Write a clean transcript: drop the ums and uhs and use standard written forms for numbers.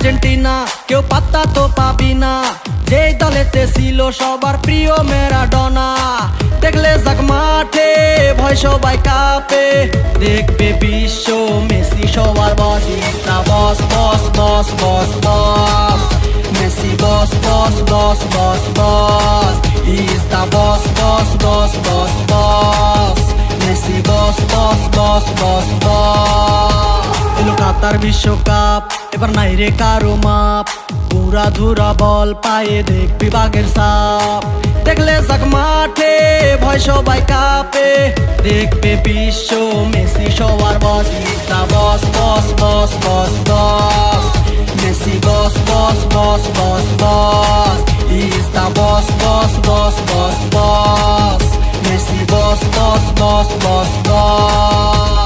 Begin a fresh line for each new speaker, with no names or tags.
Argentina কেউ পাত্তা তো পাবি না, যেই দলেতে ছিল সবার প্রিয় ম্যারাডোনা। দেখলে যাক মাঠে ভয় সবাই কাঁপে, দেখবে বিশ্ব মেসি সবার boss. Is the boss boss boss boss boss, Messi boss boss boss boss boss. Is the boss boss boss boss boss, Messi boss boss boss boss boss. এলো কাতার বিশ্বকাপ, এবার নাই রে কারো মাপ, পুরা ধুরা বল পায়ে দেখবি বাঘের সাপ। দেখলে যাক মাঠে ভয় সবাই কাঁপে, দেখবে বিশ্ব মেসি সবার boss. Is the boss boss boss boss boss, Messi boss boss boss boss boss. Is the boss boss boss boss boss, Messi boss boss boss boss boss.